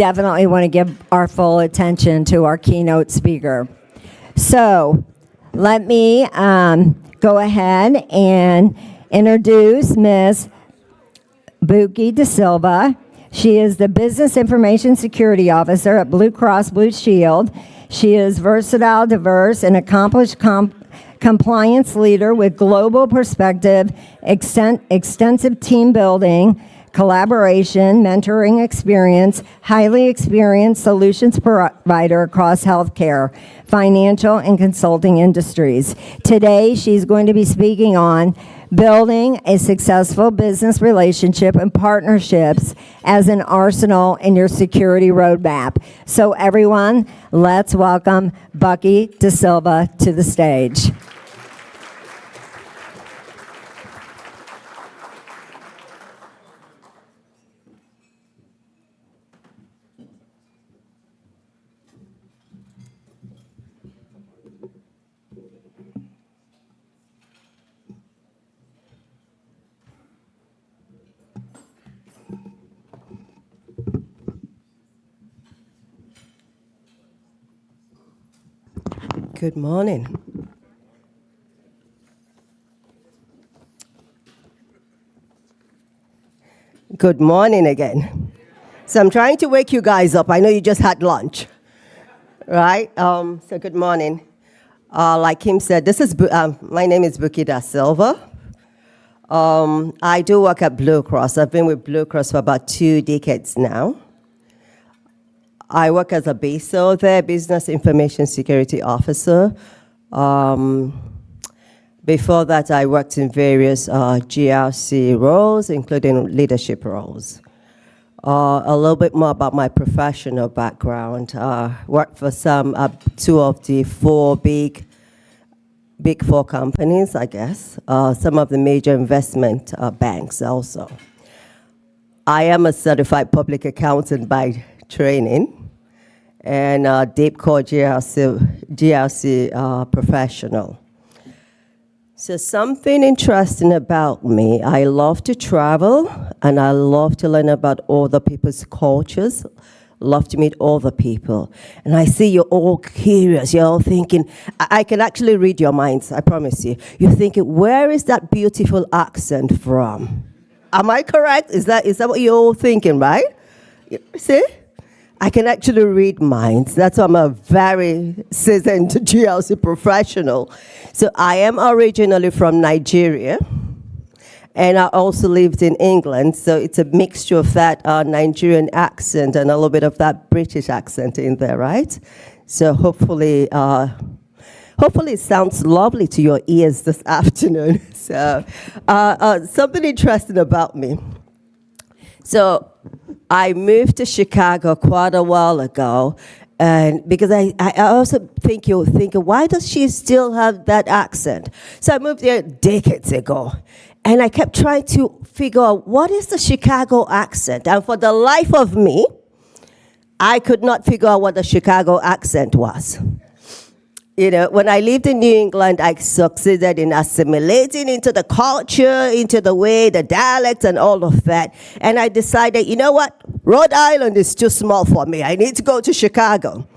definitely want to give our full attention to our keynote speaker. So let me go ahead and introduce Ms. Bukky DaSilva. She is the Business Information Security Officer at Blue Cross Blue Shield. She is versatile, diverse, and accomplished compliance leader with global perspective, extensive team building, collaboration, mentoring experience, highly experienced solutions provider across healthcare, financial, and consulting industries. Today, she's going to be speaking on building a successful business relationship and partnerships as an arsenal in your security roadmap. So everyone, let's welcome Bukky DaSilva to the stage. Good morning. Good morning again. So I'm trying to wake you guys up. I know you just had lunch, right? So good morning. Like Kim said, my name is Bukky DaSilva. I do work at Blue Cross. I've been with Blue Cross for about 2 decades now. I work as a BISO there, Business Information Security Officer. Before that, I worked in various GRC roles, including leadership roles. A little bit more about my professional background. Worked for two of the big four companies, I guess. Some of the major investment banks also. I am a certified public accountant by training, and a deep core GRC professional. So something interesting about me, I love to travel, and I love to learn about other people's cultures, love to meet other people. And I see you're all curious, you're all thinking, I can actually read your minds, I promise you. You're thinking, where is that beautiful accent from? Am I correct? Is that what you're all thinking, right? See? I can actually read minds. That's why I'm a very seasoned GRC professional. So I am originally from Nigeria, and I also lived in England. So it's a mixture of that Nigerian accent and a little bit of that British accent in there, right? So hopefully it sounds lovely to your ears this afternoon. So something interesting about me. So I moved to Chicago quite a while ago, and because I also think you're thinking, why does she still have that accent? So I moved there decades ago, and I kept trying to figure out what is the Chicago accent, and for the life of me, I could not figure out what the Chicago accent was. You know, when I lived in New England, I succeeded in assimilating into the culture, into the way, the dialects and all of that. And I decided, you know what? Rhode Island is too small for me. I need to go to Chicago.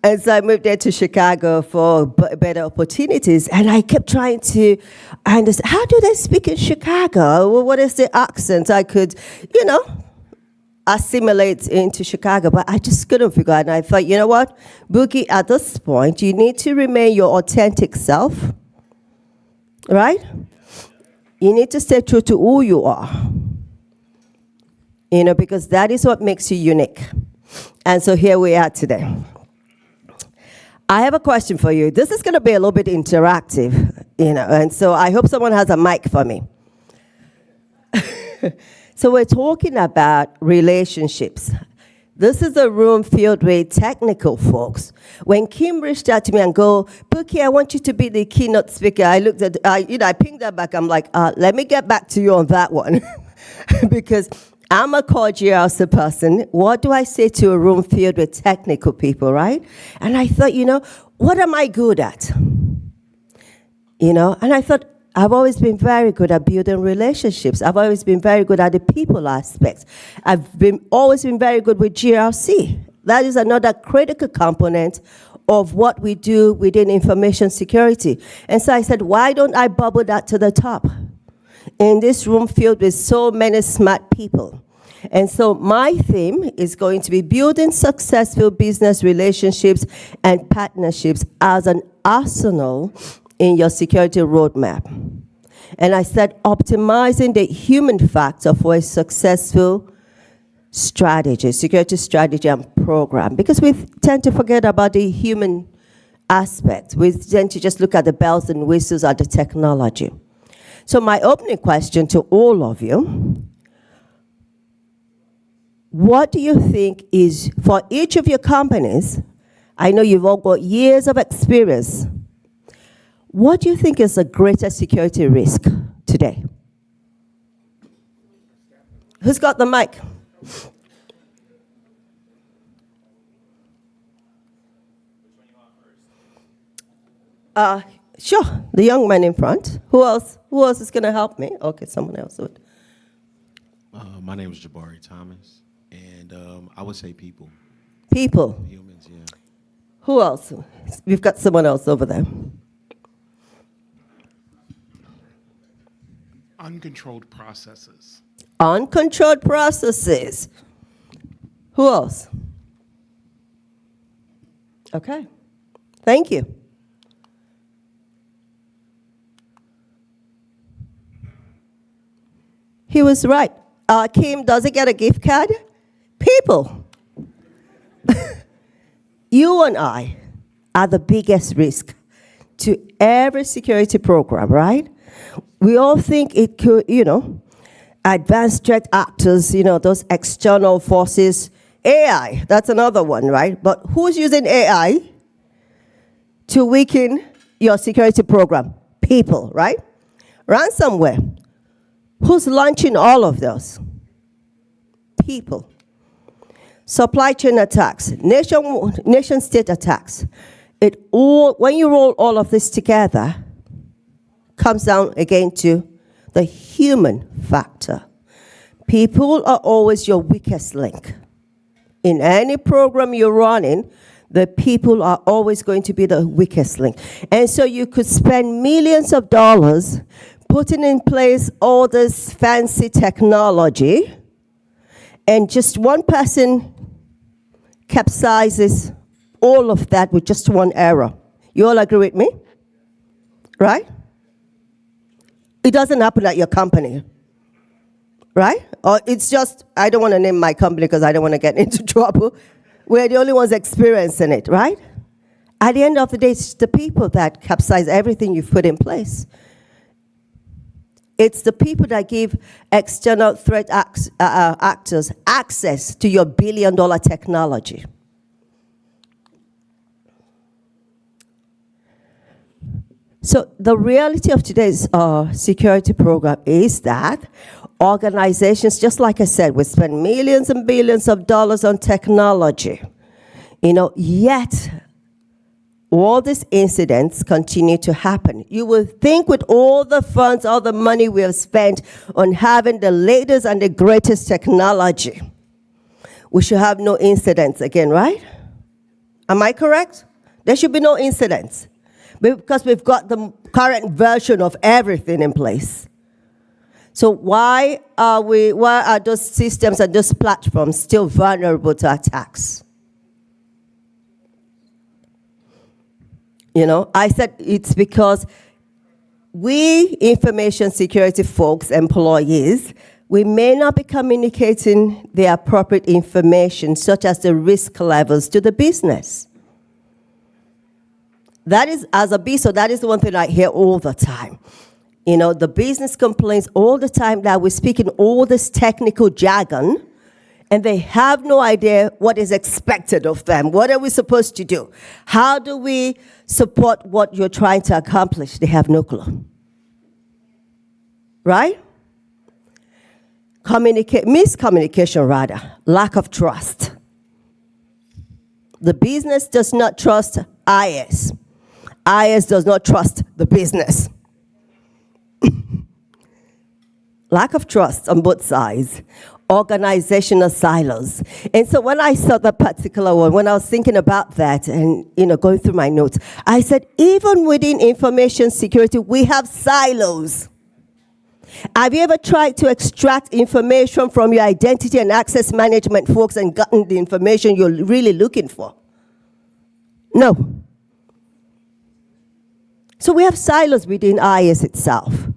And so I moved there to Chicago for better opportunities. And I kept trying to understand, how do they speak in Chicago? Well, what is the accent I could, assimilate into Chicago, but I just couldn't figure out. And I thought, you know what, Bukky, at this point, you need to remain your authentic self, right? You need to stay true to who you are, because that is what makes you unique. And so here we are today. I have a question for you. This is going to be a little bit interactive, and so I hope someone has a mic for me. So we're talking about relationships. This is a room filled with technical folks. When Kim reached out to me and go, Bukky, I want you to be the keynote speaker, I looked at, I pinged her back. I'm like, let me get back to you on that one. Because I'm a core GRC person. What do I say to a room filled with technical people, right? And I thought, what am I good at? And I thought, I've always been very good at building relationships. I've always been very good at the people aspect. Always been very good with GRC. That is another critical component of what we do within information security. And so I said, why don't I bubble that to the top? In this room filled with so many smart people. And so my theme is going to be building successful business relationships and partnerships as an arsenal in your security roadmap. And I said optimizing the human factor for a successful strategy, security strategy and program. Because we tend to forget about the human aspect. We tend to just look at the bells and whistles of the technology. So my opening question to all of you, what do you think is, for each of your companies, I know you've all got years of experience, what do you think is the greatest security risk today? Who's got the mic? Sure, the young man in front. Who else? Who else is going to help me? Okay, someone else would. My name is Jabari Thomas, and I would say people. People. Humans, yeah. Who else? We've got someone else over there. Uncontrolled processes. Uncontrolled processes. Who else? Okay. Thank you. He was right. Kim, does it get a gift card? People. You and I are the biggest risk to every security program, right? We all think it could, advanced threat actors, those external forces. AI, that's another one, right? But who's using AI to weaken your security program? People, right? Ransomware. Who's launching all of those? People. Supply chain attacks, nation-state attacks. When you roll all of this together, comes down again to the human factor. People are always your weakest link. In any program you're running, the people are always going to be the weakest link. And so you could spend millions of dollars putting in place all this fancy technology, and just one person capsizes all of that with just one error. You all agree with me? Right? It doesn't happen at your company. Right? Or it's just, I don't want to name my company because I don't want to get into trouble. We're the only ones experiencing it, right? At the end of the day, it's the people that capsize everything you've put in place. It's the people that give external threat actors access to your billion-dollar technology. So the reality of today's security program is that organizations, just like I said, we spend millions and billions of dollars on technology, yet all these incidents continue to happen. You will think with all the funds, all the money we have spent on having the latest and the greatest technology, we should have no incidents again, right? Am I correct? There should be no incidents because we've got the current version of everything in place. So why are those systems and those platforms still vulnerable to attacks? I said it's because we information security folks, employees, we may not be communicating the appropriate information, such as the risk levels, to the business. That is, as a BISO, that is the one thing I hear all the time. The business complains all the time that we're speaking all this technical jargon, and they have no idea what is expected of them. What are we supposed to do? How do we support what you're trying to accomplish? They have no clue. Right? Miscommunication, rather. Lack of trust. The business does not trust IS. IS does not trust the business. lack of trust on both sides, organizational silos. And so when I saw that particular one, when I was thinking about that and going through my notes, I said, even within information security, we have silos. Have you ever tried to extract information from your identity and access management folks and gotten the information you're really looking for? No. So we have silos within IS itself.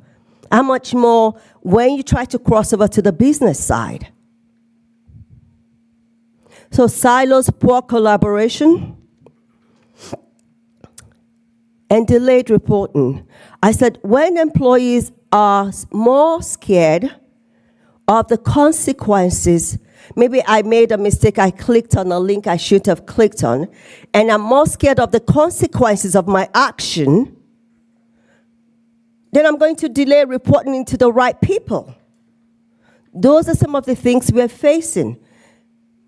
How much more when you try to cross over to the business side? So silos, poor collaboration, and delayed reporting. I said, when employees are more scared of the consequences, maybe I made a mistake, I clicked on a link I should have clicked on, and I'm more scared of the consequences of my action, then I'm going to delay reporting to the right people. Those are some of the things we're facing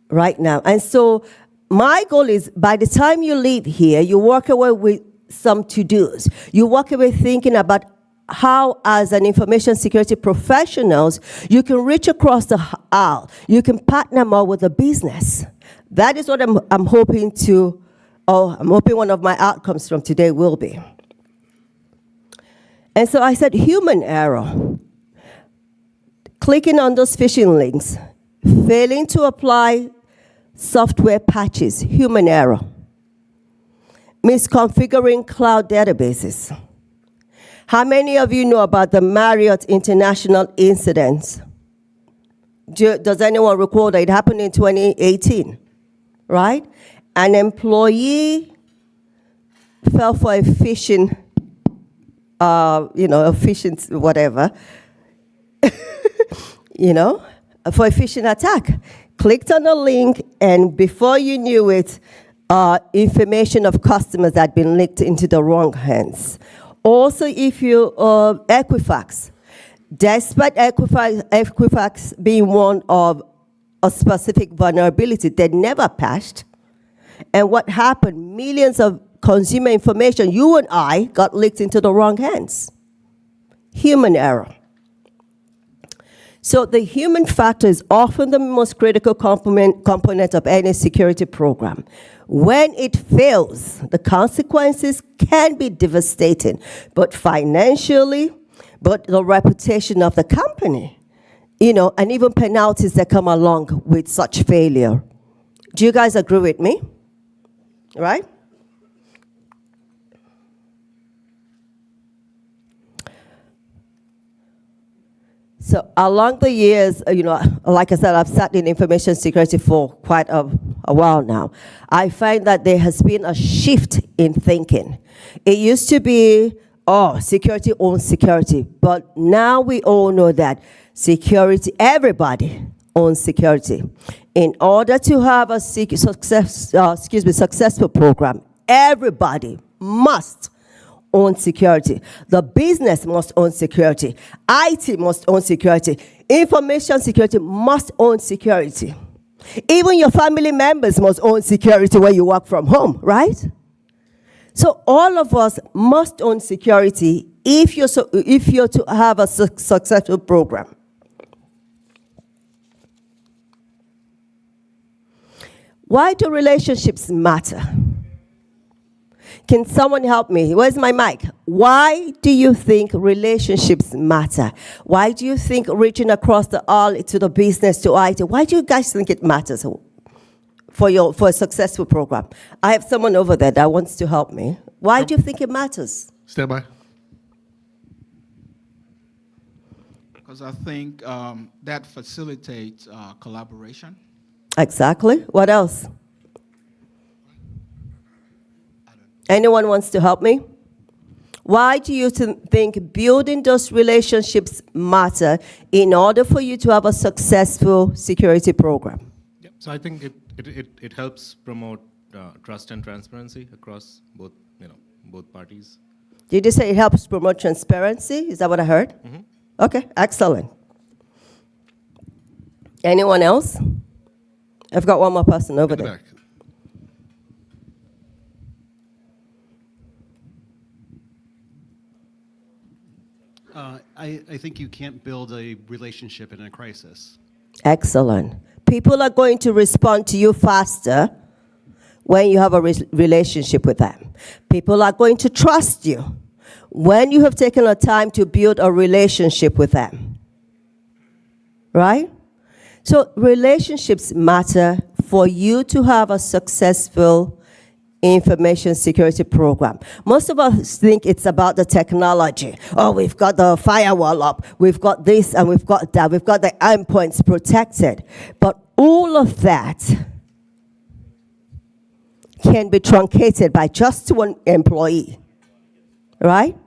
right now. And so my goal is, by the time you leave here, you walk away with some to-dos. You walk away thinking about how, as an information security professionals, you can reach across the aisle. You can partner more with the business. That is what I'm hoping to, I'm hoping one of my outcomes from today will be. And so I said, human error. Clicking on those phishing links, failing to apply software patches, human error. Misconfiguring cloud databases. How many of you know about the Marriott International incident? Does anyone recall that it happened in 2018, right? An employee fell for a phishing, a phishing whatever, for a phishing attack. Clicked on a link, and before you knew it, information of customers had been leaked into the wrong hands. Also, if you, Equifax, despite Equifax being one of a specific vulnerability, they never patched. And what happened? Millions of consumer information, you and I, got leaked into the wrong hands. Human error. So the human factor is often the most critical component of any security program. When it fails, the consequences can be devastating, but financially, but the reputation of the company, and even penalties that come along with such failure. Do you guys agree with me? Right? So along the years, like I said, I've sat in information security for quite a while now. I find that there has been a shift in thinking. It used to be, security owns security. But now we all know that security, everybody owns security. In order to have a successful program, everybody must own security. The business must own security. IT must own security. Information security must own security. Even your family members must own security when you work from home, right? So all of us must own security if you're to have a successful program. Why do relationships matter? Can someone help me? Where's my mic? Why do you think relationships matter? Why do you think reaching across the aisle to the business, to IT, why do you guys think it matters for a successful program? I have someone over there that wants to help me. Why do you think it matters? Stand by. Because I think that facilitates collaboration. Exactly. What else? Anyone wants to help me? Why do you think building those relationships matter in order for you to have a successful security program? Yep. So I think it helps promote trust and transparency across both parties. Did you say it helps promote transparency? Is that what I heard? Mm-hmm. Okay, excellent. Anyone else? I've got one more person over there. Back. I think you can't build a relationship in a crisis. Excellent. People are going to respond to you faster when you have a relationship with them. People are going to trust you when you have taken the time to build a relationship with them. Right? So relationships matter for you to have a successful information security program. Most of us think it's about the technology. Oh, we've got the firewall up, we've got this and we've got that, we've got the endpoints protected. But all of that can be truncated by just one employee, right?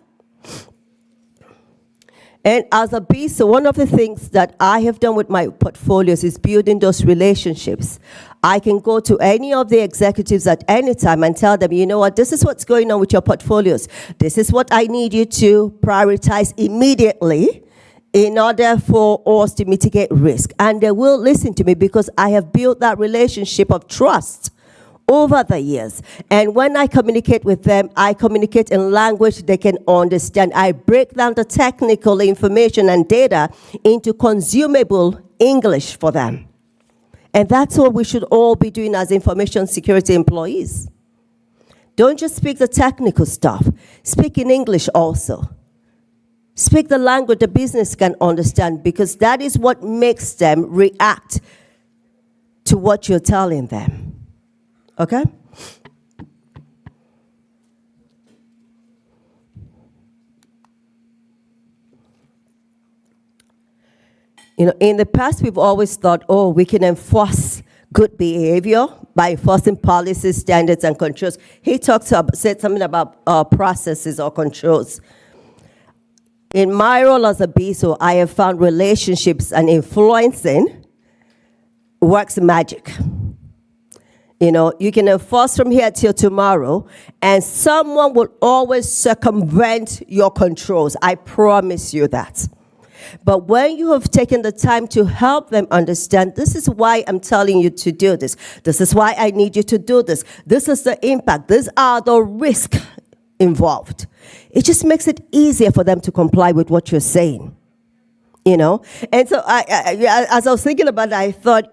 And as a BISO, one of the things that I have done with my portfolios is building those relationships. I can go to any of the executives at any time and tell them, you know what, this is what's going on with your portfolios. This is what I need you to prioritize immediately in order for us to mitigate risk. And they will listen to me because I have built that relationship of trust over the years. And when I communicate with them, I communicate in language they can understand. I break down the technical information and data into consumable English for them. And that's what we should all be doing as information security employees. Don't just speak the technical stuff. Speak in English also. Speak the language the business can understand, because that is what makes them react to what you're telling them. Okay? You know, in the past, we've always thought, oh, we can enforce good behavior by enforcing policies, standards, and controls. He said something about processes or controls. In my role as a BISO, I have found relationships and influencing works magic. You know, you can enforce from here till tomorrow, and someone will always circumvent your controls. I promise you that. But when you have taken the time to help them understand, this is why I'm telling you to do this. This is why I need you to do this. This is the impact. These are the risks involved. It just makes it easier for them to comply with what you're saying. You know? And so as I was thinking about it, I thought,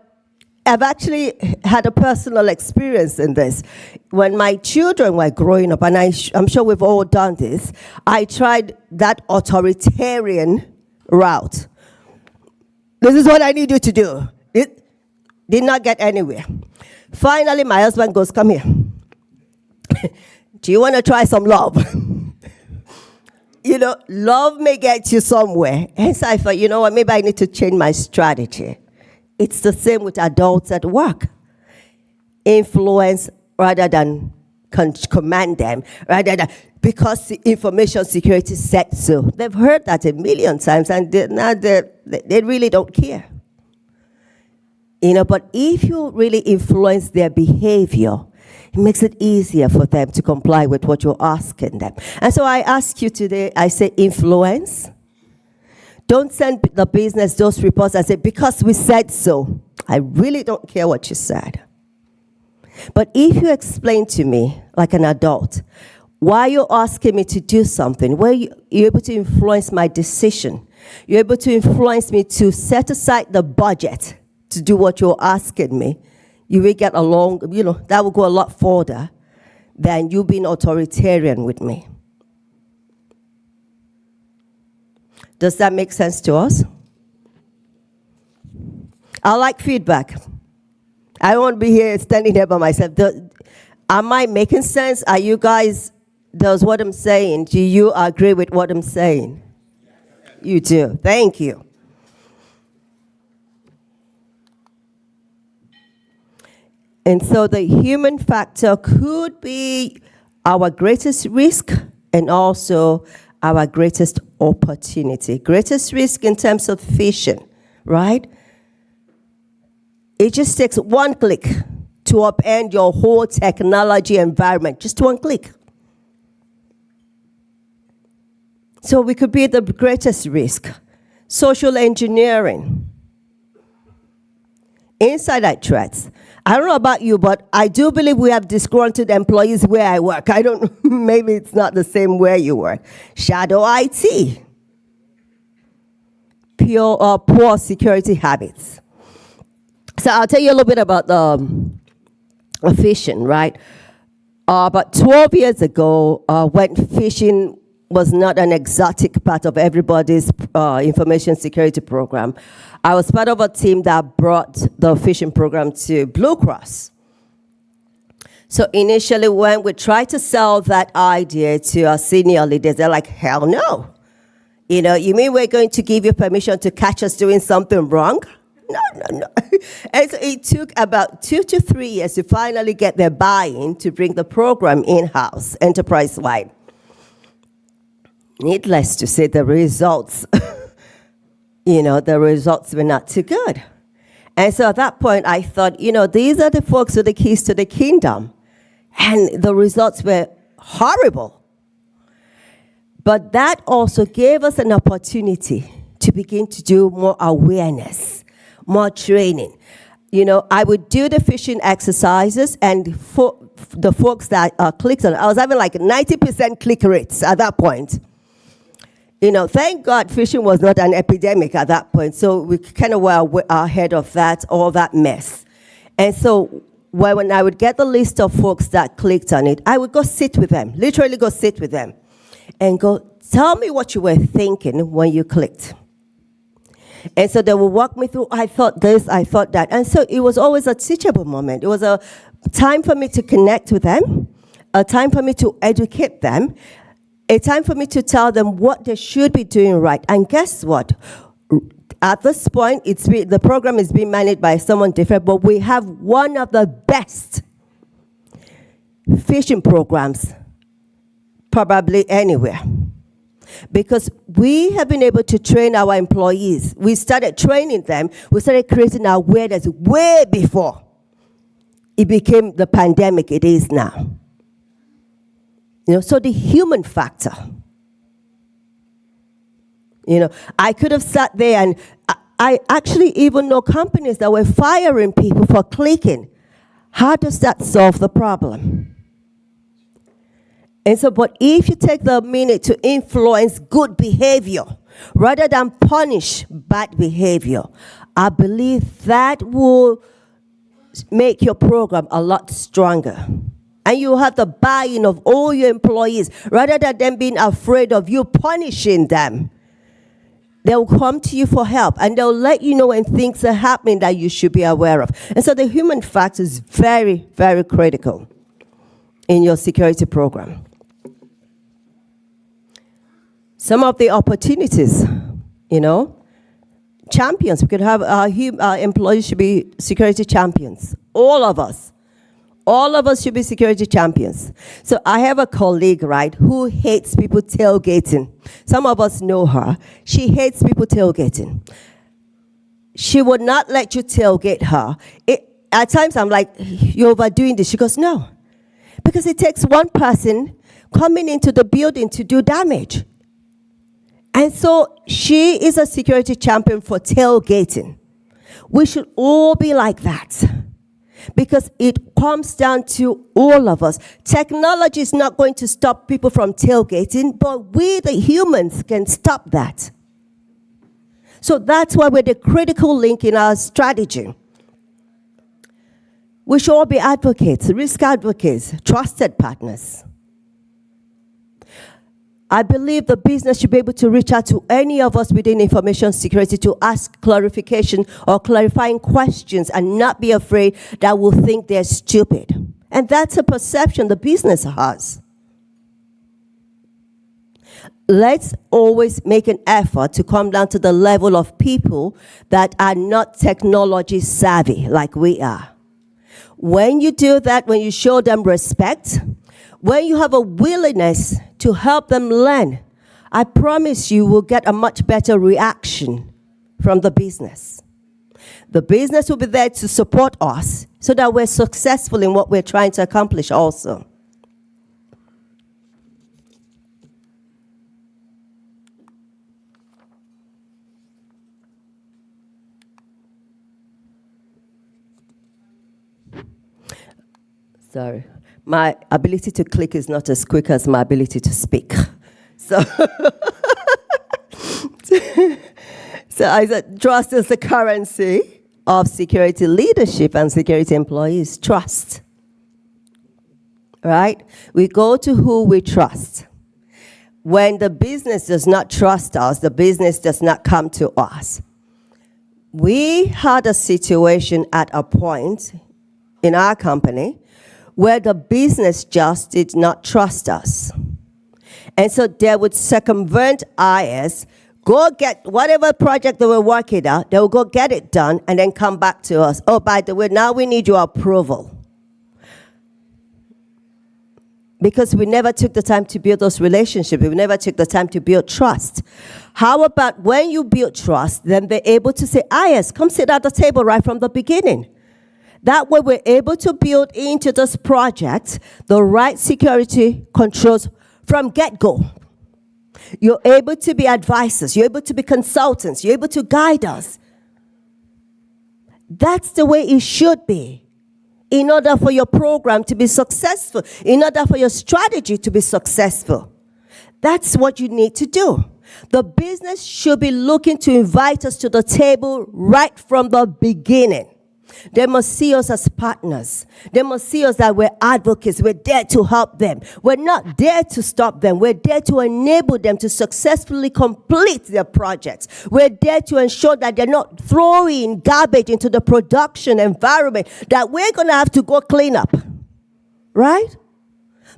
I've actually had a personal experience in this. When my children were growing up, and I'm sure we've all done this, I tried that authoritarian route. This is what I need you to do. It did not get anywhere. Finally, my husband goes, come here. Do you want to try some love? You know, love may get you somewhere. And so I thought, you know what, maybe I need to change my strategy. It's the same with adults at work. Influence rather than command them, rather than, because the information security said so. They've heard that a million times, and now they really don't care. You know, but if you really influence their behavior, it makes it easier for them to comply with what you're asking them. And so I ask you today, I say influence. Don't send the business those reports and say, because we said so. I really don't care what you said. But if you explain to me, like an adult, why you're asking me to do something, where you're able to influence my decision, you're able to influence me to set aside the budget to do what you're asking me, you will get along, you know, that will go a lot further than you being authoritarian with me. Does that make sense to us? I like feedback. I won't be here standing here by myself. Am I making sense? Are you guys, does what I'm saying, do you agree with what I'm saying? You do. Thank you. And so the human factor could be our greatest risk and also our greatest opportunity. Greatest risk in terms of phishing, right? It just takes one click to upend your whole technology environment. Just one click. So we could be the greatest risk. Social engineering. Insider threats. I don't know about you, but I do believe we have disgruntled employees where I work. I don't, maybe it's not the same where you work. Shadow IT. poor security habits. So I'll tell you a little bit about phishing, right? About 12 years ago, when phishing was not an exotic part of everybody's information security program, I was part of a team that brought the phishing program to Blue Cross. So initially, when we tried to sell that idea to our senior leaders, they're like, hell no. You know, you mean we're going to give you permission to catch us doing something wrong? No. And so it took about 2 to 3 years to finally get their buy-in to bring the program in-house, enterprise-wide. Needless to say, the results, the results were not too good. And so at that point, I thought, these are the folks with the keys to the kingdom. And the results were horrible. But that also gave us an opportunity to begin to do more awareness, more training. I would do the phishing exercises, and for the folks that clicked on it, I was having like 90% click rates at that point. Thank God phishing was not an epidemic at that point, so we kind of were ahead of that, all that mess. And so when I would get the list of folks that clicked on it, I would go sit with them, literally go sit with them, and go, tell me what you were thinking when you clicked. And so they would walk me through, I thought this, I thought that. And so it was always a teachable moment. It was a time for me to connect with them, a time for me to educate them, a time for me to tell them what they should be doing right. And guess what? At this point, the program is being managed by someone different, but we have one of the best phishing programs probably anywhere. Because we have been able to train our employees. We started training them. We started creating awareness way before it became the pandemic it is now. So the human factor. I could have sat there, and I actually even know companies that were firing people for clicking. How does that solve the problem? And so, but if you take the minute to influence good behavior rather than punish bad behavior, I believe that will make your program a lot stronger. And you have the buy-in of all your employees rather than them being afraid of you punishing them. They'll come to you for help, and they'll let you know when things are happening that you should be aware of. And so the human factor is very, very critical in your security program. Some of the opportunities, champions. We could have our employees should be security champions. All of us should be security champions. So I have a colleague, right, who hates people tailgating. Some of us know her. She hates people tailgating. She would not let you tailgate her. At times I'm like, you're overdoing this. She goes, no. Because it takes one person coming into the building to do damage. And so she is a security champion for tailgating. We should all be like that. Because it comes down to all of us. Technology is not going to stop people from tailgating, but we, the humans, can stop that. So that's why we're the critical link in our strategy. We should all be advocates, risk advocates, trusted partners. I believe the business should be able to reach out to any of us within information security to ask clarification or clarifying questions and not be afraid that we'll think they're stupid. And that's a perception the business has. Let's always make an effort to come down to the level of people that are not technology savvy like we are. When you do that, when you show them respect, when you have a willingness to help them learn, I promise you will get a much better reaction from the business. The business will be there to support us so that we're successful in what we're trying to accomplish also. Sorry. My ability to click is not as quick as my ability to speak. So So I said, trust is the currency of security leadership and security employees. Trust. Right? We go to who we trust. When the business does not trust us, the business does not come to us. We had a situation at a point in our company where the business just did not trust us. And so they would circumvent IS, go get whatever project they were working on, they will go get it done, and then come back to us. Oh, by the way, now we need your approval. Because we never took the time to build those relationships. We never took the time to build trust. How about when you build trust, then they're able to say, yes, come sit at the table right from the beginning. That way we're able to build into this project the right security controls from get-go. You're able to be advisors. You're able to be consultants. You're able to guide us. That's the way it should be. In order for your program to be successful, in order for your strategy to be successful. That's what you need to do. The business should be looking to invite us to the table right from the beginning. They must see us as partners. They must see us that we're advocates. We're there to help them. We're not there to stop them. We're there to enable them to successfully complete their projects. We're there to ensure that they're not throwing garbage into the production environment that we're going to have to go clean up. Right?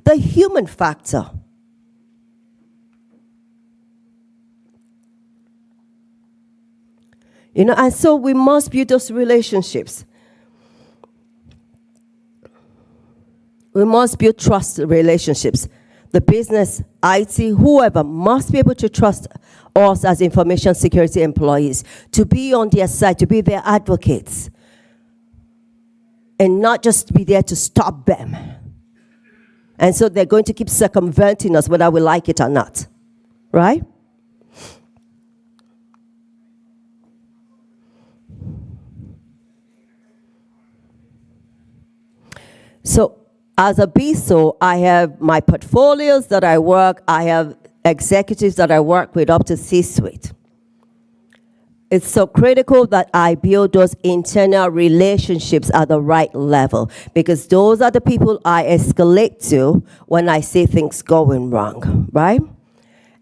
The human factor. And so we must build those relationships. We must build trust relationships. The business, IT, whoever must be able to trust us as information security employees, to be on their side, to be their advocates, and not just be there to stop them. And so they're going to keep circumventing us whether we like it or not. Right? So as a BSO, I have my portfolios that I work. I have executives that I work with up to C-suite. It's so critical that I build those internal relationships at the right level, because those are the people I escalate to when I see things going wrong, right?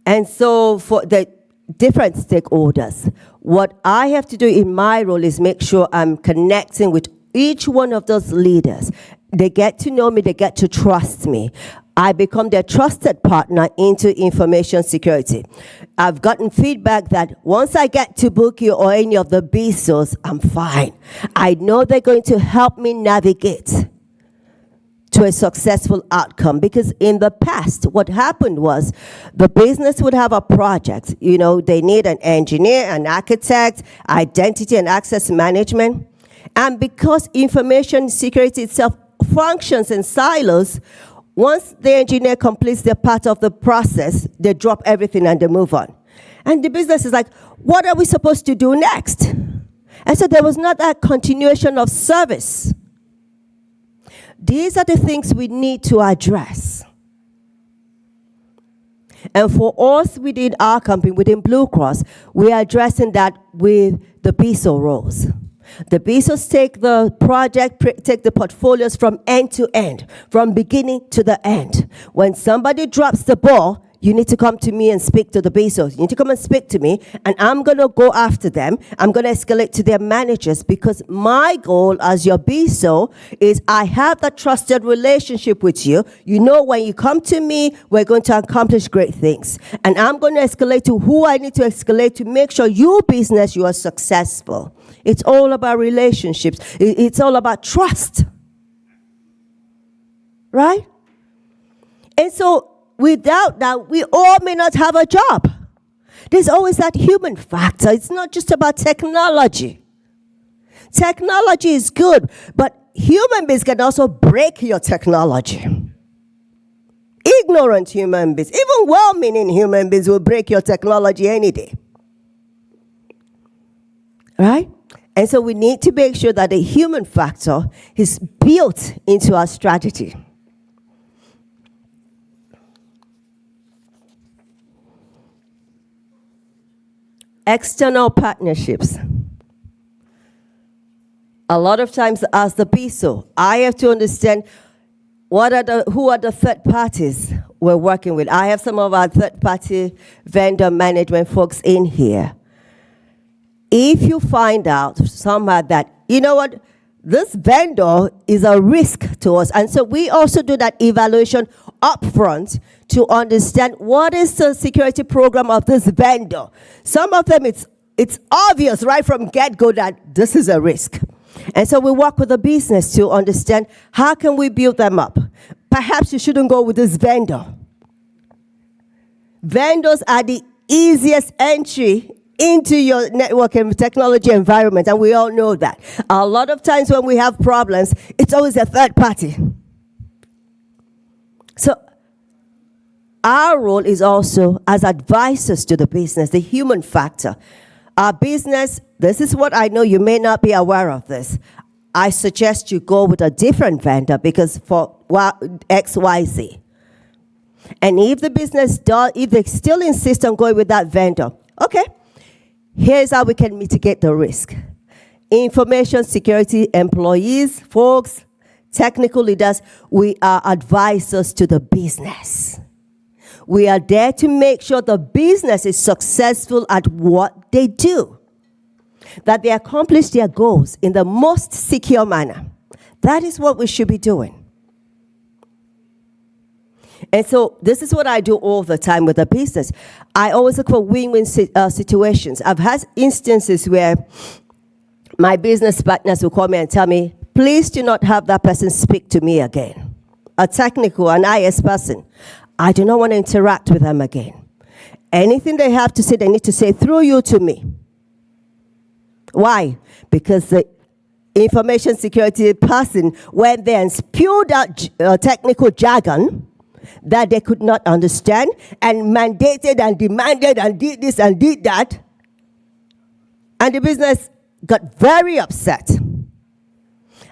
And so for the different stakeholders, what I have to do in my role is make sure I'm connecting with each one of those leaders. They get to know me, they get to trust me. I become their trusted partner into information security. I've gotten feedback that once I get to Bukky or any of the BSOs, I'm fine. I know they're going to help me navigate to a successful outcome, because in the past, what happened was the business would have a project. They need an engineer, an architect, identity and access management. And because information security itself functions in silos, once the engineer completes their part of the process, they drop everything and they move on. And the business is like, what are we supposed to do next? And so there was not that continuation of service. These are the things we need to address. And for us within our company, within Blue Cross, we are addressing that with the BSO roles. The BSOs take the project, take the portfolios from end to end, from beginning to the end. When somebody drops the ball, you need to come to me and speak to the BSOs. You need to come and speak to me, and I'm going to go after them. I'm going to escalate to their managers, because my goal as your BSO is I have that trusted relationship with you. You know, when you come to me, we're going to accomplish great things. And I'm going to escalate to who I need to escalate to make sure your business, you are successful. It's all about relationships. It's all about trust. Right? And so without that, we all may not have a job. There's always that human factor. It's not just about technology. Technology is good, but human beings can also break your technology. Ignorant human beings, even well-meaning human beings will break your technology any day. Right? And so we need to make sure that the human factor is built into our strategy. External partnerships. A lot of times as the BISO, I have to understand who are the third parties we're working with. I have some of our third-party vendor management folks in here. If you find out somehow that, you know what, this vendor is a risk to us, and so we also do that evaluation upfront to understand what is the security program of this vendor. Some of them, it's obvious right from get-go that this is a risk. And so we work with the business to understand how can we build them up. Perhaps you shouldn't go with this vendor. Vendors are the easiest entry into your network and technology environment, and we all know that. A lot of times when we have problems, it's always a third party. So our role is also as advisors to the business, the human factor. Our business, this is what I know, you may not be aware of this. I suggest you go with a different vendor because for X, Y, Z. And if the business if they still insist on going with that vendor, okay, here's how we can mitigate the risk. Information security employees, folks, technical leaders, we are advisors to the business. We are there to make sure the business is successful at what they do, that they accomplish their goals in the most secure manner. That is what we should be doing. And so this is what I do all the time with the business. I always look for win-win situations. I've had instances where my business partners will call me and tell me, please do not have that person speak to me again. A technical, an IS person. I do not want to interact with them again. Anything they have to say, they need to say through you to me. Why? Because the information security person went there and spewed out technical jargon that they could not understand and mandated and demanded and did this and did that. And the business got very upset.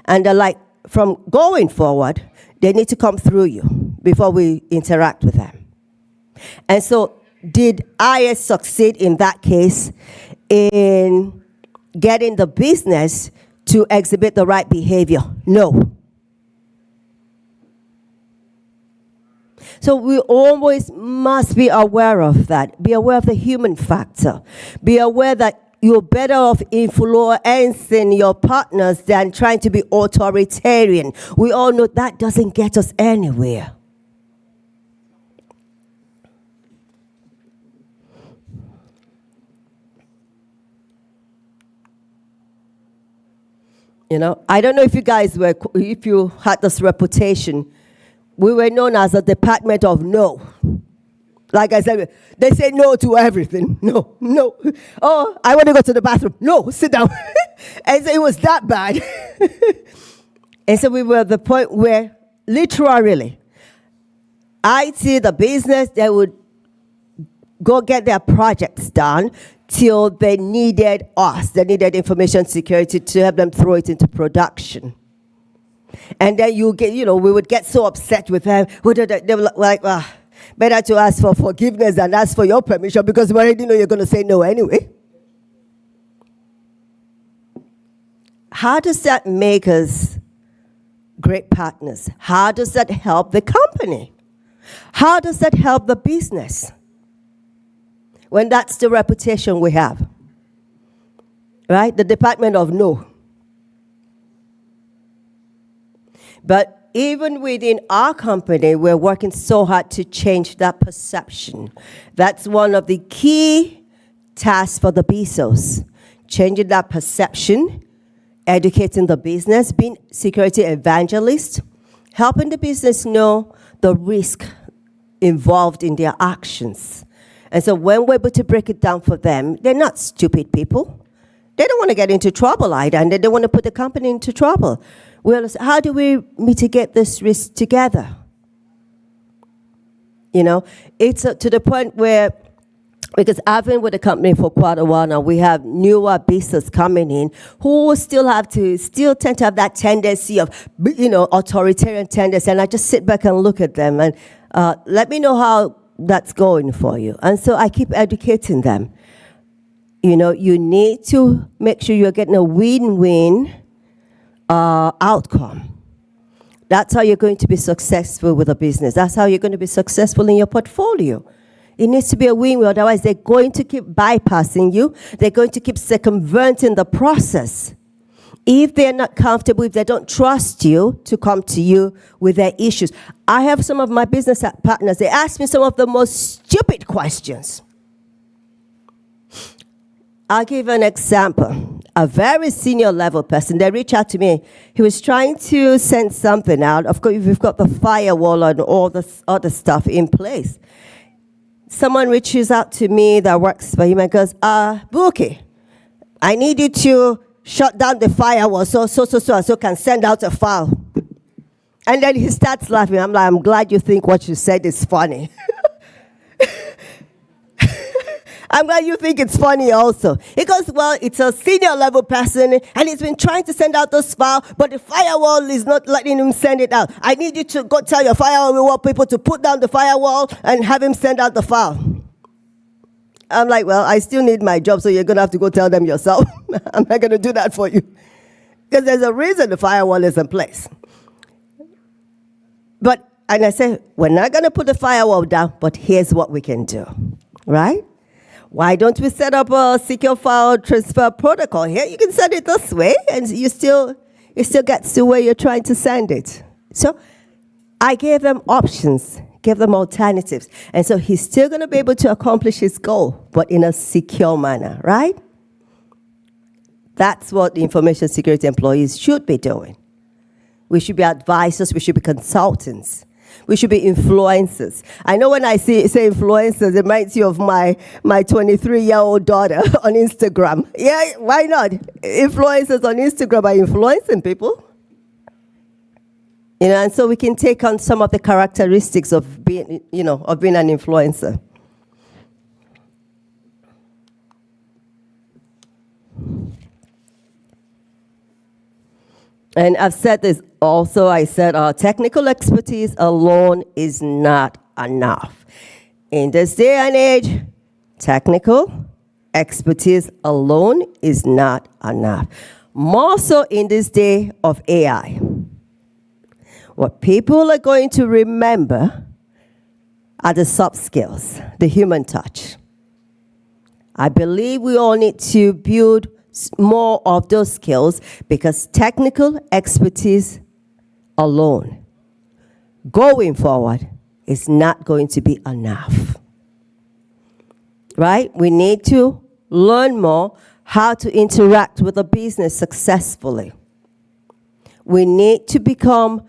And they're like, from going forward, they need to come through you before we interact with them. And so did IS succeed in that case in getting the business to exhibit the right behavior? No. So we always must be aware of that. Be aware of the human factor. Be aware that you're better off influencing your partners than trying to be authoritarian. We all know that doesn't get us anywhere. You know, I don't know if you had this reputation. We were known as a department of no. Like I said, they say no to everything. No, no. Oh, I want to go to the bathroom. No, sit down. And so it was that bad. And so we were at the point where, literally, IT, the business, they would go get their projects done till they needed us. They needed information security to help them throw it into production. And then we would get so upset with them. They were like, better to ask for forgiveness than ask for your permission because we already know you're going to say no anyway. How does that make us great partners? How does that help the company? How does that help the business? When that's the reputation we have. Right? The department of no. But even within our company, we're working so hard to change that perception. That's one of the key tasks for the BISOs. Changing that perception, educating the business, being security evangelists, helping the business know the risk involved in their actions. And so when we're able to break it down for them, they're not stupid people. They don't want to get into trouble either, and they don't want to put the company into trouble. How do we mitigate this risk together? You know, it's to the point where, because I've been with the company for quite a while now, we have newer business coming in who still tend to have that tendency of, authoritarian tendency. And I just sit back and look at them and let me know how that's going for you. And so I keep educating them. You need to make sure you're getting a win-win outcome. That's how you're going to be successful with a business. That's how you're going to be successful in your portfolio. It needs to be a win-win, otherwise they're going to keep bypassing you. They're going to keep circumventing the process. If they're not comfortable, if they don't trust you to come to you with their issues. I have some of my business partners, they ask me some of the most stupid questions. I'll give an example. A very senior level person, they reached out to me. He was trying to send something out. Of course, we've got the firewall and all this other stuff in place. Someone reaches out to me that works for him and goes, Bukky, I need you to shut down the firewall so can send out a file. And then he starts laughing. I'm like, I'm glad you think what you said is funny. I'm glad you think it's funny also. He goes, well, it's a senior level person, and he's been trying to send out those files, but the firewall is not letting him send it out. I need you to go tell your firewall people to put down the firewall and have him send out the file. I'm like, well, I still need my job, so you're going to have to go tell them yourself. I'm not going to do that for you. Because there's a reason the firewall is in place. And I said, we're not going to put the firewall down, but here's what we can do, right? Why don't we set up a secure file transfer protocol here? You can send it this way, and it still gets to where you're trying to send it. So I gave them options, gave them alternatives. And so he's still going to be able to accomplish his goal, but in a secure manner, right? That's what the information security employees should be doing. We should be advisors, we should be consultants. We should be influencers. I know when I say influencers, it reminds you of my 23-year-old daughter on Instagram. Yeah, why not? Influencers on Instagram are influencing people. And so we can take on some of the characteristics of being an influencer. And I've said this also, I said technical expertise alone is not enough. In this day and age, technical expertise alone is not enough. More so in this day of AI. What people are going to remember are the soft skills, the human touch. I believe we all need to build more of those skills, because technical expertise alone going forward is not going to be enough. Right? We need to learn more how to interact with a business successfully. We need to become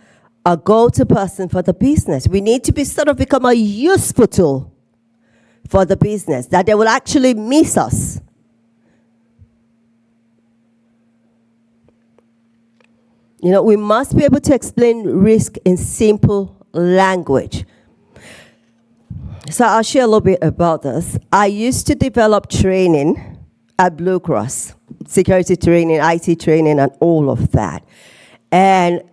a go-to person for the business. We need to become a useful tool for the business, that they will actually miss us. We must be able to explain risk in simple language. So I'll share a little bit about this. I used to develop training at Blue Cross, security training, IT training, and all of that. And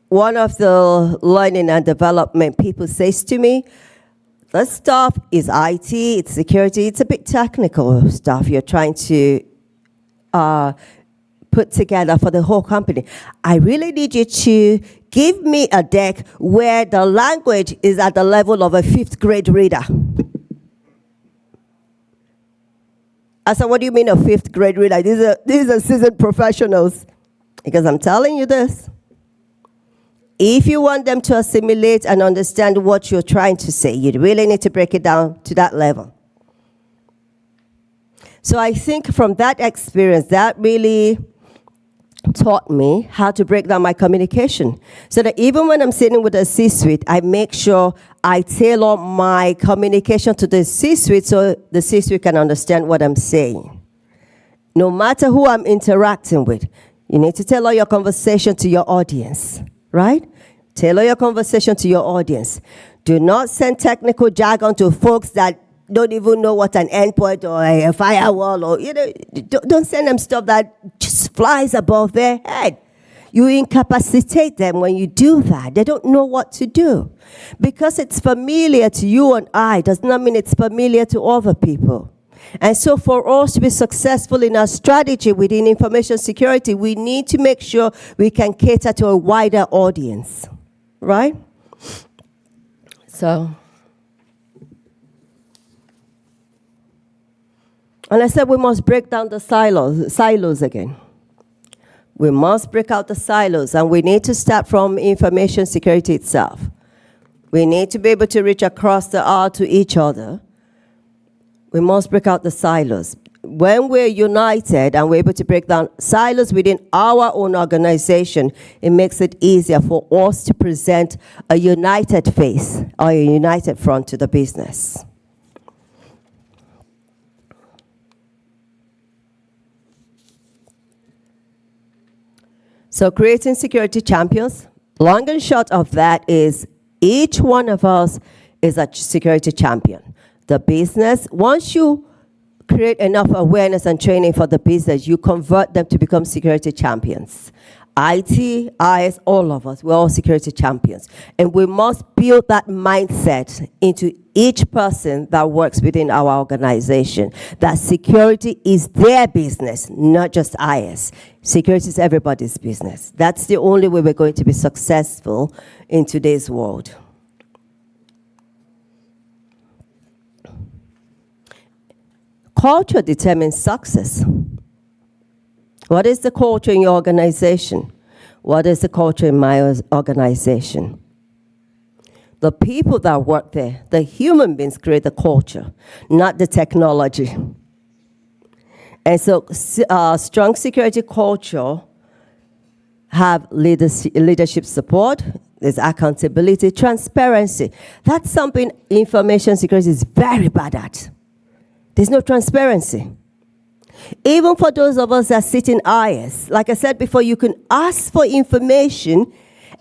one of the learning and development people says to me, this stuff is IT, it's security, it's a bit technical stuff you're trying to put together for the whole company. I really need you to give me a deck where the language is at the level of a 5th grade reader. I said, what do you mean a 5th grade reader? These are seasoned professionals. Because I'm telling you this. If you want them to assimilate and understand what you're trying to say, you really need to break it down to that level. So I think from that experience, that really taught me how to break down my communication, so that even when I'm sitting with a C-suite, I make sure I tailor my communication to the C-suite so the C-suite can understand what I'm saying. No matter who I'm interacting with, you need to tailor your conversation to your audience, right? Tailor your conversation to your audience. Do not send technical jargon to folks that don't even know what an endpoint or a firewall or, don't send them stuff that just flies above their head. You incapacitate them when you do that. They don't know what to do. Because it's familiar to you and I does not mean it's familiar to other people. And so for us to be successful in our strategy within information security, we need to make sure we can cater to a wider audience, right? So, and I said we must break down the silos again. We must break out the silos, and we need to start from information security itself. We need to be able to reach across the aisle to each other. We must break out the silos. When we're united and we're able to break down silos within our own organization, it makes it easier for us to present a united face or a united front to the business. So creating security champions, long and short of that is each one of us is a security champion. The business, once you create enough awareness and training for the business, you convert them to become security champions. IT, IS, all of us, we're all security champions. And we must build that mindset into each person that works within our organization, that security is their business, not just IS. Security is everybody's business. That's the only way we're going to be successful in today's world. Culture determines success. What is the culture in your organization? What is the culture in my organization? The people that work there, the human beings create the culture, not the technology. And so strong security culture have leadership support, there's accountability, transparency. That's something information security is very bad at. There's no transparency. Even for those of us that sit in IS, like I said before, you can ask for information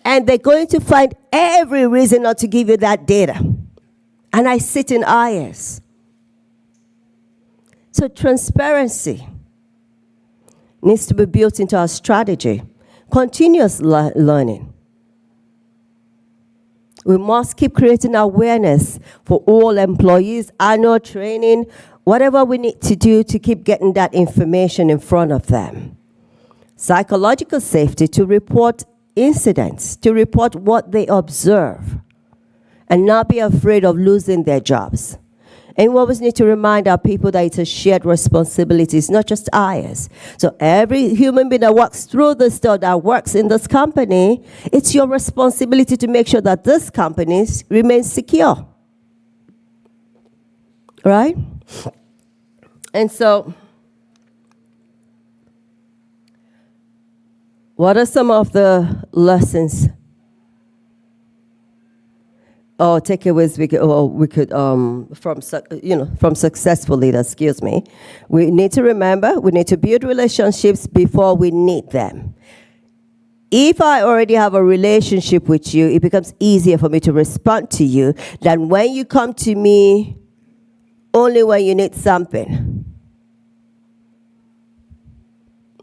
and they're going to find every reason not to give you that data. And I sit in IS. So transparency needs to be built into our strategy. Continuous learning. We must keep creating awareness for all employees, annual training, whatever we need to do to keep getting that information in front of them. Psychological safety, to report incidents, to report what they observe, and not be afraid of losing their jobs. And we always need to remind our people that it's a shared responsibility. It's not just ours. So every human being that walks through this door, that works in this company, it's your responsibility to make sure that this company remains secure. Right? And so, what are some of the lessons or takeaways we could from successful leaders? Excuse me. We need to remember we need to build relationships before we need them. If I already have a relationship with you, it becomes easier for me to respond to you than when you come to me only when you need something.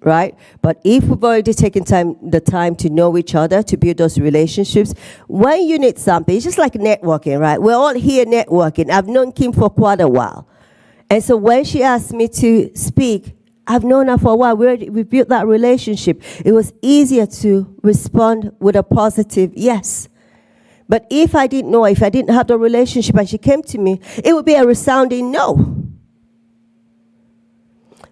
Right? But if we've already taken the time to know each other, to build those relationships, when you need something, it's just like networking, right? We're all here networking. I've known Kim for quite a while. And so when she asked me to speak, I've known her for a while. We built that relationship. It was easier to respond with a positive yes. But if I didn't know her, if I didn't have the relationship and she came to me, it would be a resounding no.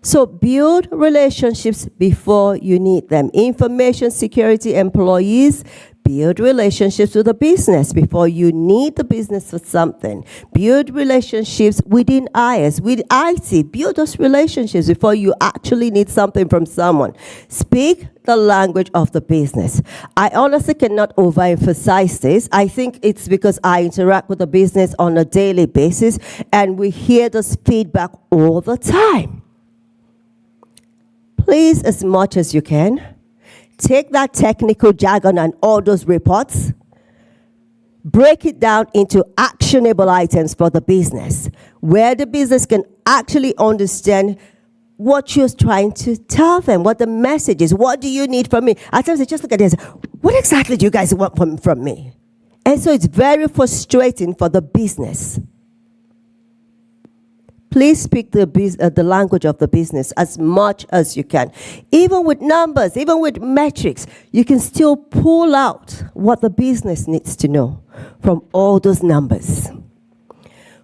So build relationships before you need them. Information security employees, build relationships with the business before you need the business for something. Build relationships within IS, with IT. Build those relationships before you actually need something from someone. Speak the language of the business. I honestly cannot overemphasize this. I think it's because I interact with the business on a daily basis and we hear this feedback all the time. Please, as much as you can, take that technical jargon and all those reports, break it down into actionable items for the business, where the business can actually understand what you're trying to tell them, what the message is. What do you need from me? At times they just look at this, what exactly do you guys want from me? And so it's very frustrating for the business. Please speak the language of the business as much as you can. Even with numbers, even with metrics, you can still pull out what the business needs to know from all those numbers.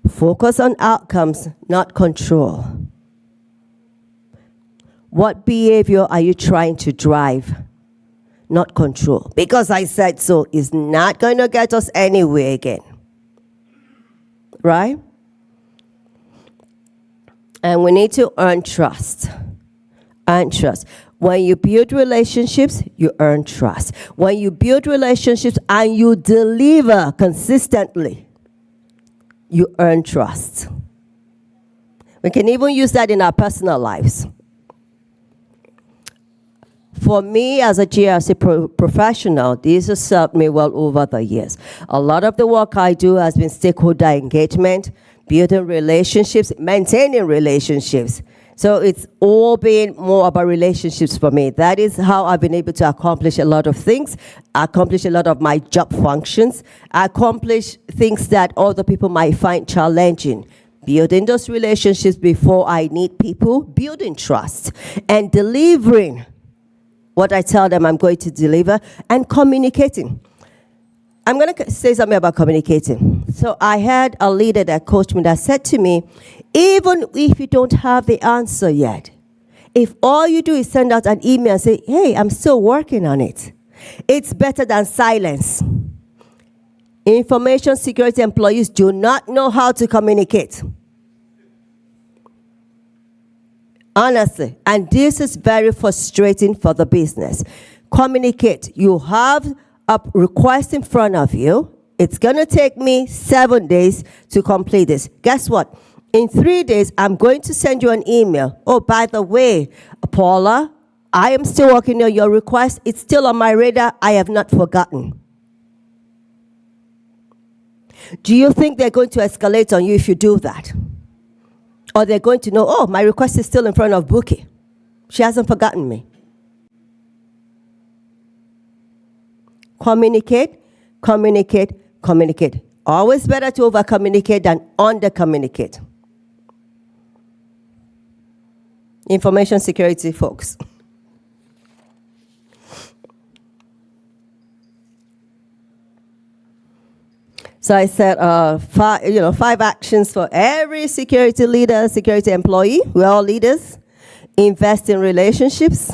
Focus on outcomes, not control. What behavior are you trying to drive? Not control. Because I said so is not going to get us anywhere again. Right? And we need to earn trust. Earn trust. When you build relationships, you earn trust. When you build relationships and you deliver consistently, you earn trust. We can even use that in our personal lives. For me, as a GRC professional, this has served me well over the years. A lot of the work I do has been stakeholder engagement, building relationships, maintaining relationships. So it's all been more about relationships for me. That is how I've been able to accomplish a lot of things, accomplish a lot of my job functions, accomplish things that other people might find challenging. Building those relationships before I need people, building trust, and delivering what I tell them I'm going to deliver, and communicating. I'm going to say something about communicating. So I had a leader that coached me that said to me, even if you don't have the answer yet, if all you do is send out an email and say, hey, I'm still working on it, it's better than silence. Information security employees do not know how to communicate. Honestly, and this is very frustrating for the business. Communicate. You have a request in front of you. It's going to take me 7 days to complete this. Guess what? In 3 days, I'm going to send you an email. Oh, by the way, Paula, I am still working on your request. It's still on my radar. I have not forgotten. Do you think they're going to escalate on you if you do that? Or they're going to know, oh, my request is still in front of Bukky. She hasn't forgotten me. Communicate, communicate, communicate. Always better to over-communicate than under-communicate. Information security, folks. So I said 5 actions for every security leader, security employee. We're all leaders. Invest in relationships.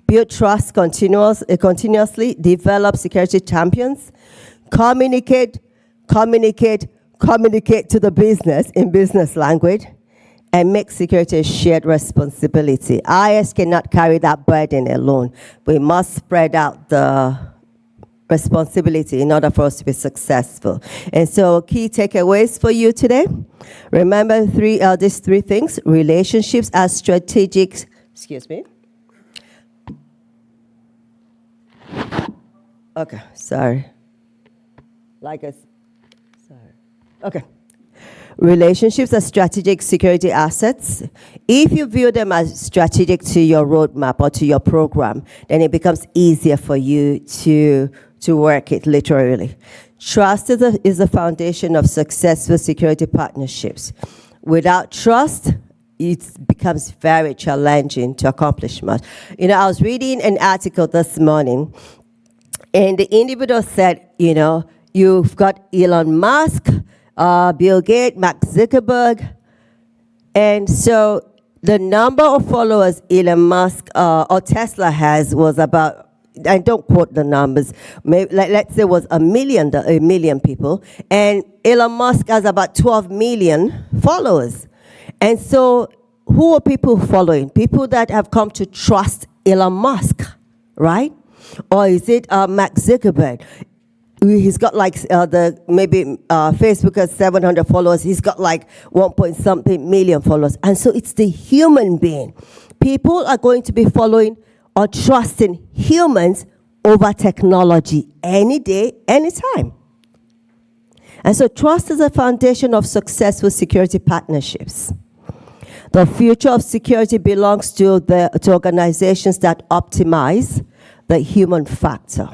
Build trust continuously. Develop security champions. Communicate, communicate, communicate to the business in business language. And make security a shared responsibility. IS cannot carry that burden alone. We must spread out the responsibility in order for us to be successful. And so key takeaways for you today. Remember these 3 things. Relationships are strategic. Excuse me. Okay, sorry. Sorry. Okay. Relationships are strategic security assets. If you view them as strategic to your roadmap or to your program, then it becomes easier for you to work it literally. Trust is the foundation of successful security partnerships. Without trust, it becomes very challenging to accomplish much. I was reading an article this morning, and the individual said, you've got Elon Musk, Bill Gates, Mark Zuckerberg, and so the number of followers Elon Musk or Tesla has was about, I don't quote the numbers, maybe, let's say it was a million people, and Elon Musk has about 12 million followers. And so who are people following? People that have come to trust Elon Musk, right? Or is it Mark Zuckerberg? He's got Facebook has 700 followers. He's got 1.something million followers. And so it's the human being. People are going to be following or trusting humans over technology any day, anytime. And so trust is a foundation of successful security partnerships. The future of security belongs to organizations that optimize the human factor.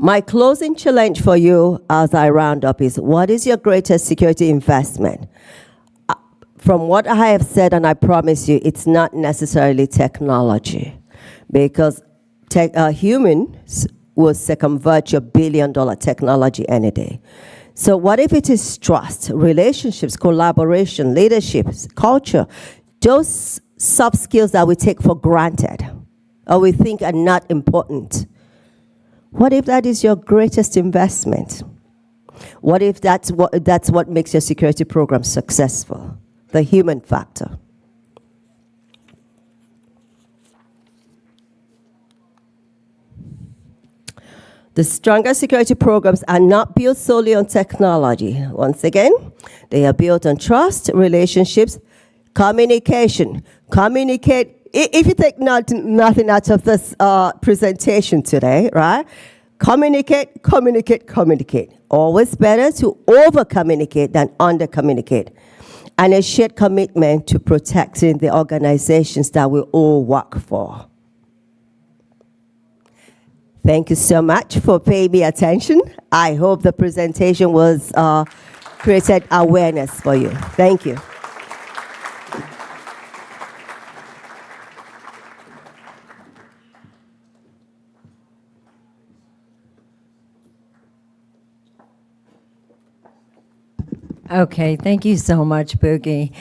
My closing challenge for you as I round up is, what is your greatest security investment? From what I have said, and I promise you, it's not necessarily technology, because humans will circumvert your billion-dollar technology any day. So what if it is trust, relationships, collaboration, leadership, culture, those soft skills that we take for granted or we think are not important? What if that is your greatest investment? What if that's what makes your security program successful? The human factor. The stronger security programs are not built solely on technology. Once again, they are built on trust, relationships, communication. Communicate. If you take nothing out of this presentation today, right? Communicate, communicate, communicate. Always better to over-communicate than under-communicate. And a shared commitment to protecting the organizations that we all work for. Thank you so much for paying me attention. I hope the presentation was created awareness for you. Thank you. Okay, thank you so much, Bukky.